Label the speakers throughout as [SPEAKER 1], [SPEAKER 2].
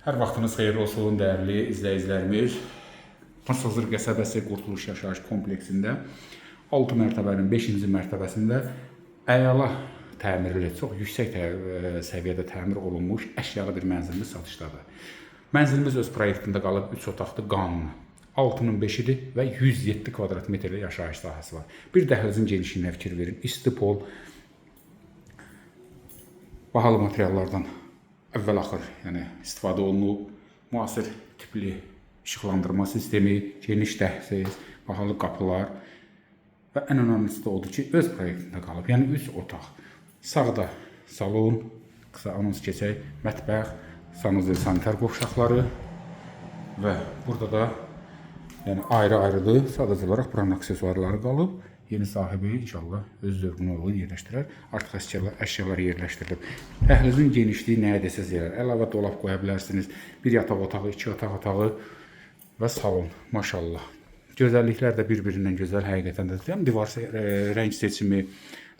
[SPEAKER 1] Hər vaxtınız xeyirli olsun, dəyərli izləyicilərimiz. Masazır qəsəbəsi Qurtuluş Yaşayış kompleksində 6 mərtəbənin 5-ci mərtəbəsində əla təmirli, çox yüksək səviyyədə təmir olunmuş əşyalı bir mənzilimiz satışdadır. Mənzilimiz öz proyektində qalıb 3 otaqlı qanunlu. 6-nın 5-idir və 107 kvadrat metrli yaşayış sahəsi var. Bir dəhlizin genişliyinə fikir verin. İsti pol, bahalı materiallardan əvvəl-axır istifadə olunub, müasir tipli işıqlandırma sistemi, geniş dəhliz, bahalı qapılar və ən önəmlisi də odur ki, öz proyektində qalıb. Yəni 3 otaq. Sağda salon, qısa anons keçək, mətbəx, sanuzel sanitar qovşaqları və burada da ayrı-ayrıdır. Sadəcə olaraq buranın aksesuarları qalıb. Yeni sahibi inşallah öz zövqünə uyğun yerləşdirər. Artıq əşyalar yerləşdirilib. Dəhlizin genişliyi nəyə desəz yerər. Əlavə dolab qoya bilərsiniz. Bir yataq otağı, 2 yataq otağı və salon. Maşallah. Gözəlliklər də bir-birindən gözəl həqiqətən də. Divar rəng seçimi,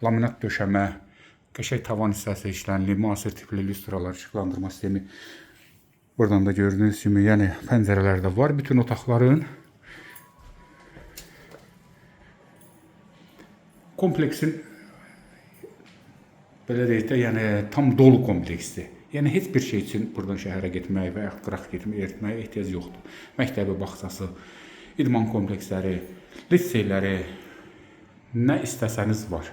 [SPEAKER 1] laminat döşəmə, qəşəng tavan hissəsi işlənli, müasir tipli lüstralar, işıqlandırma sistemi. Buradan da gördüyünüz kimi, pəncərələr də var bütün otaqların. Kompleksin belə deyək də, tam dolu kompleksdir. Heç bir şey üçün buradan şəhərə getmək və yaxud qıraq getməyə ehtiyac yoxdur. Məktəbi, bağçası, idman kompleksləri, liseyləri, nə istəsəniz var.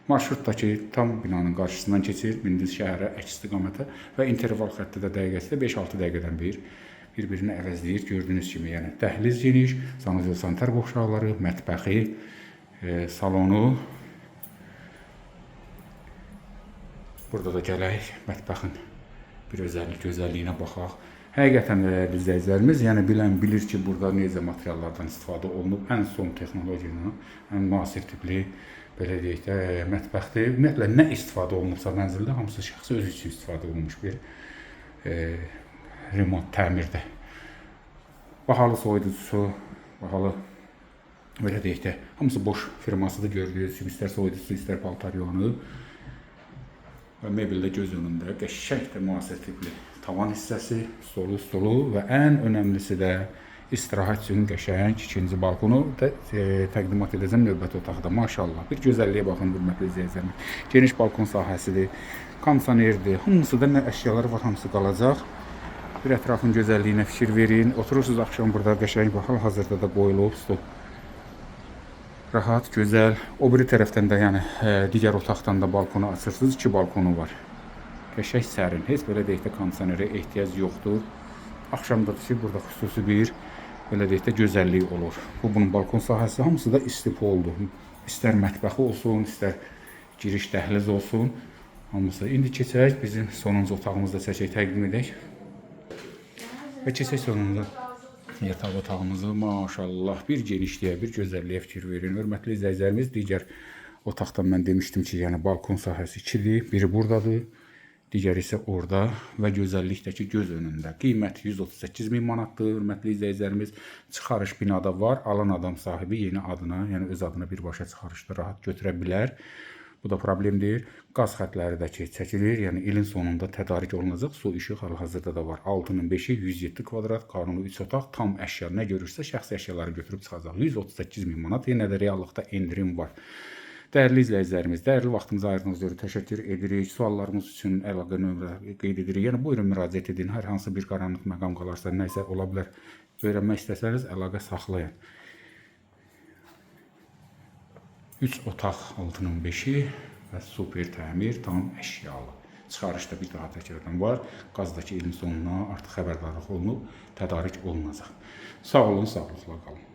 [SPEAKER 1] Marşrutdakı tam binanın qarşısından keçir, Mindis şəhərə əks istiqamətə və interval xətti də dəqiqəsi də 5-6 dəqiqədən bir-birini əvəzləyir. Gördüyünüz kimi, dəhliz geniş, sanuzel sanitar qovşaqları, mətbəxi, salonu. Burada da gələk mətbəxin bir gözəlliyinə baxaq. Həqiqətən dəyərli izləyicilərimiz, bilən bilir ki, burada necə materiallardan istifadə olunub, ən son texnologiyanı, ən müasir tipli, belə deyək də, mətbəxdir. Ümumiyyətlə, nə istifadə olunubsa mənzildə, hamısı şəxsi özü üçün istifadə olunmuş bir remont, təmirdə. Bahalı soyuducusu, bahalı, belə deyək də, hamısı boş firmasıdır, gördüyünüz kimi, istər soyuducusu, istər paltaryanı. Və mebeldə göz önündə qəşəng də müasir tipli tavan hissəsi, stolu və ən önəmlisi də istirahət üçün qəşəng ikinci balkonu da təqdimat edəcəm növbəti otaqda. Maşallah, bir gözəlliyə baxın, hörmətli izləyicilərimiz. Geniş balkon sahəsidir, kondisionerdir, hamısı da nə əşyalar var, hamısı qalacaq. Bir ətrafın gözəlliyinə fikir verin. Oturursunuz axşam burada qəşəng baxal, hazırda da qoyulub stol. Rahat, gözəl. O biri tərəfdən də, digər otaqdan da balkonu açırsınız. 2 balkonu var. Qəşəng sərin. Heç belə deyək də kondisionerə ehtiyac yoxdur. Axşamda da burada xüsusi bir, belə deyək də, gözəllik olur. Bunun balkon sahəsi hamısı da isti poldur. İstər mətbəxi olsun, istər giriş dəhliz olsun. Hamısı. İndi keçək, bizim sonuncu otağımızda çəkək, təqdim edək. Və keçək sonunda yataq otağımızı, maşallah, bir genişliyə, bir gözəlliyə fikir verin. Hörmətli izləyicilərimiz, digər otaqdan mən demişdim ki, balkon sahəsi 2-dir, biri buradadır, digəri isə orada və gözəllikdəki göz önündə. Qiymət 138 min manatdır, hörmətli izləyicilərimiz. Çıxarış binada var, alan adam sahibi yeni adına, öz adına birbaşa çıxarışda rahat götürə bilər. Bu da problemdir. Qaz xətləri də çəkilir, ilin sonunda tədarik olunacaq. Su, işıq hal-hazırda da var. 6-nın 5-i 107 kvadrat, qanunlu 3 otaq, tam əşya, nə görürsə şəxsi əşyaları götürüb çıxacaq. 138 min manat, yenə də reallıqda endirim var. Dəyərli izləyicilərimiz, dəyərli vaxtınızı ayırdığınız üçün təşəkkür edirik. Suallarımız üçün əlaqə nömrə qeyd edirik. Buyurun müraciət edin. Hər hansı bir qaranlıq məqam qalarsa, nəsə ola bilər, öyrənmək istəsəniz əlaqə saxlayın. 3 otaq, 6-nın 5-i və super təmir, tam əşyalı. Çıxarışda bir daha təkrardan var. Qazdakı ilin sonuna artıq xəbərdarlıq olunub, tədarik olunacaq. Sağ olun, sağlıqla qalın.